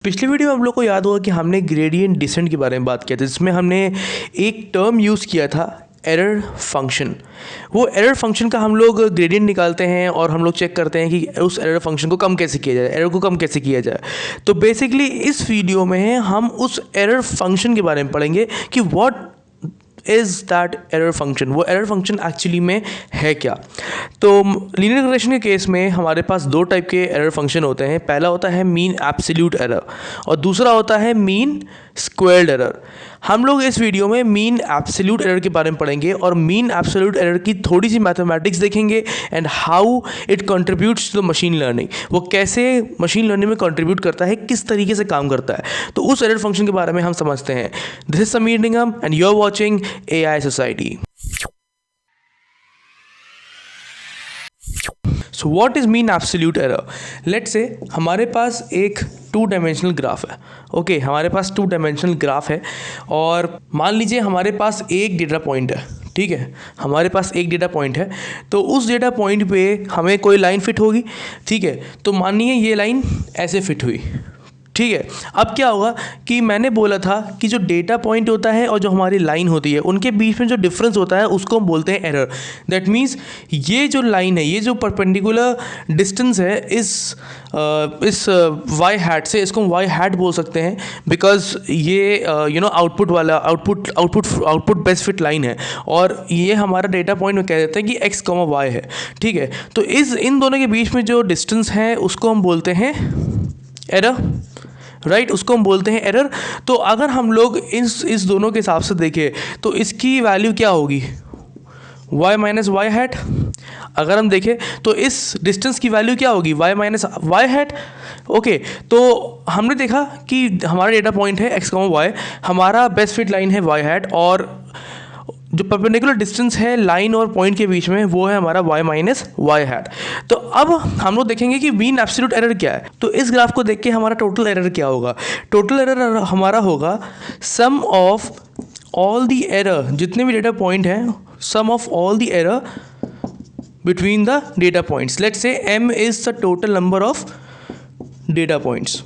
पिछली वीडियो में हम लोग को याद होगा कि हमने ग्रेडियंट डिसेंट के बारे में बात किया था, जिसमें हमने एक टर्म यूज़ किया था एरर फंक्शन। वो एरर फंक्शन का हम लोग ग्रेडियंट निकालते हैं और हम लोग चेक करते हैं कि उस एरर फंक्शन को कम कैसे किया जाए, एरर को कम कैसे किया जाए। तो बेसिकली इस वीडियो में हम उस एरर फंक्शन के बारे में पढ़ेंगे कि what is that error function, वो एरर फंक्शन एक्चुअली में है क्या। तो लीनियर रिग्रेशन के केस में हमारे पास दो टाइप के एरर फंक्शन होते हैं। पहला होता है मीन एब्सोल्यूट एरर और दूसरा होता है मीन स्क्वायर्ड एरर। हम लोग इस वीडियो में मीन एब्सोल्यूट एरर के बारे में पढ़ेंगे और मीन एब्सोल्यूट एरर की थोड़ी सी मैथमेटिक्स देखेंगे and how it contributes to the machine learning. वो कैसे मशीन लर्निंग में कंट्रीब्यूट करता है, किस तरीके से काम करता है, तो उस एरर फंक्शन के बारे में हम समझते हैं। This is Sameer Nigam and you are watching AI Society. So what is mean absolute error? Let's say हमारे पास एक 2 डायमेंशनल ग्राफ है। ओके, हमारे पास 2 डायमेंशनल ग्राफ है और मान लीजिए हमारे पास एक डेटा पॉइंट है। ठीक है, हमारे पास एक डेटा पॉइंट है, तो उस डेटा पॉइंट पे हमें कोई लाइन फिट होगी। ठीक है, तो मानिए ये लाइन ऐसे फिट हुई। ठीक है, अब क्या होगा कि मैंने बोला था कि जो डेटा पॉइंट होता है और जो हमारी लाइन होती है उनके बीच में जो डिफरेंस होता है उसको हम बोलते हैं एरर। दैट मीन्स ये जो लाइन है, ये जो परपेंडिकुलर डिस्टेंस है इस वाई हैट से, इसको हम वाई हैट बोल सकते हैं बिकॉज ये आउटपुट बेस्ट फिट लाइन है और ये हमारा डेटा पॉइंट में कह देते हैं कि एक्स कॉमा वाई है। ठीक है, तो इन दोनों के बीच में जो डिस्टेंस है उसको हम बोलते हैं एरर, राइट, उसको हम बोलते हैं एरर। तो अगर हम लोग इस दोनों के हिसाब से देखें तो इसकी वैल्यू क्या होगी, y माइनस वाई हैट। अगर हम देखें तो इस डिस्टेंस की वैल्यू क्या होगी, y minus Y hat. Okay, तो हमने देखा कि हमारा डेटा पॉइंट है x, y, हमारा बेस्ट फिट लाइन है y हैट और जो परपेंडिकुलर डिस्टेंस है लाइन और पॉइंट के बीच में वो है हमारा y माइनस वाई हैट। तो अब हम लोग देखेंगे कि मीन एब्सोल्यूट एरर क्या है। तो इस ग्राफ को देख के हमारा टोटल एरर क्या होगा। टोटल एरर हमारा होगा sum of all the error, जितने भी डेटा पॉइंट हैं, sum of all the error between the data points. Let's say m is the total number of data points.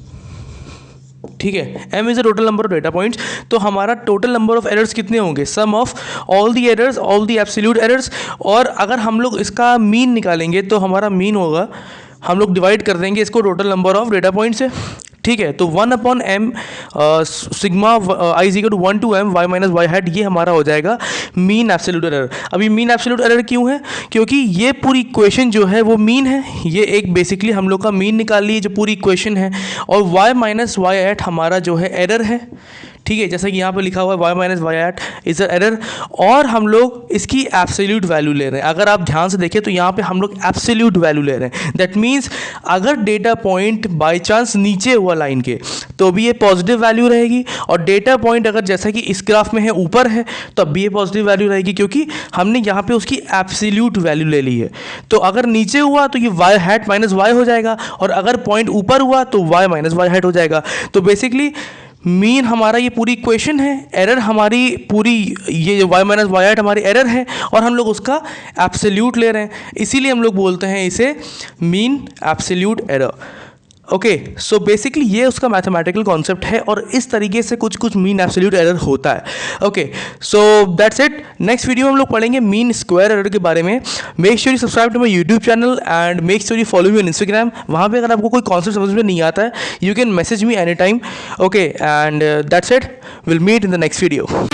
ठीक है, m is the total number of data points. तो हमारा total number of errors कितने होंगे, sum of all the errors, all the absolute errors. और अगर हम लोग इसका मीन निकालेंगे तो हमारा मीन होगा, हम लोग डिवाइड कर देंगे इसको total number of data point से। ठीक है, तो 1/m sigma i is equal to 1 to m y minus Y hat, ये हमारा हो जाएगा मीन एब्सोल्यूट एरर। अभी मीन एब्सोल्यूट एरर क्यों है, क्योंकि ये पूरी इक्वेशन जो है वो मीन है। ये एक बेसिकली हम लोग का मीन निकाल लिए जो पूरी इक्वेशन है, और y माइनस वाई हैट हमारा जो है एरर है। ठीक है, जैसा कि यहाँ पे लिखा हुआ है y minus Y hat is a error, और हम लोग इसकी एब्सोल्यूट वैल्यू ले रहे हैं। अगर आप ध्यान से देखें तो यहाँ पे हम लोग एब्सोल्यूट वैल्यू ले रहे हैं। दैट मीन्स अगर डेटा पॉइंट बाय चांस नीचे हुआ लाइन के तो भी ये पॉजिटिव वैल्यू रहेगी, और डेटा पॉइंट अगर जैसा कि इस ग्राफ में है ऊपर है तो अब भी ये पॉजिटिव वैल्यू रहेगी, क्योंकि हमने यहाँ पे उसकी एब्सोल्यूट वैल्यू ले ली है। तो अगर नीचे हुआ तो ये वाई हैट माइनस वाई हो जाएगा, और अगर पॉइंट ऊपर हुआ तो वाई माइनस वाई हैट हो जाएगा। तो बेसिकली मीन हमारा ये पूरी इक्वेशन है, एरर हमारी पूरी ये y माइनस वाई हैट हमारी एरर है, और हम लोग उसका एब्सोल्यूट ले रहे हैं, इसीलिए हम लोग बोलते हैं इसे mean absolute error. Okay, so basically ये उसका मैथमेटिकल कॉन्सेप्ट है, और इस तरीके से कुछ मीन एब्सोल्यूट एरर होता है। Okay, so that's it. Next video में हम लोग पढ़ेंगे मीन स्क्वायर एरर के बारे में। Make sure you subscribe to my YouTube channel and make sure you follow me on Instagram. वहाँ पे अगर आपको कोई कॉन्सेप्ट समझ में नहीं आता है, you can message me any time. Okay, and that's it, will meet in the next video.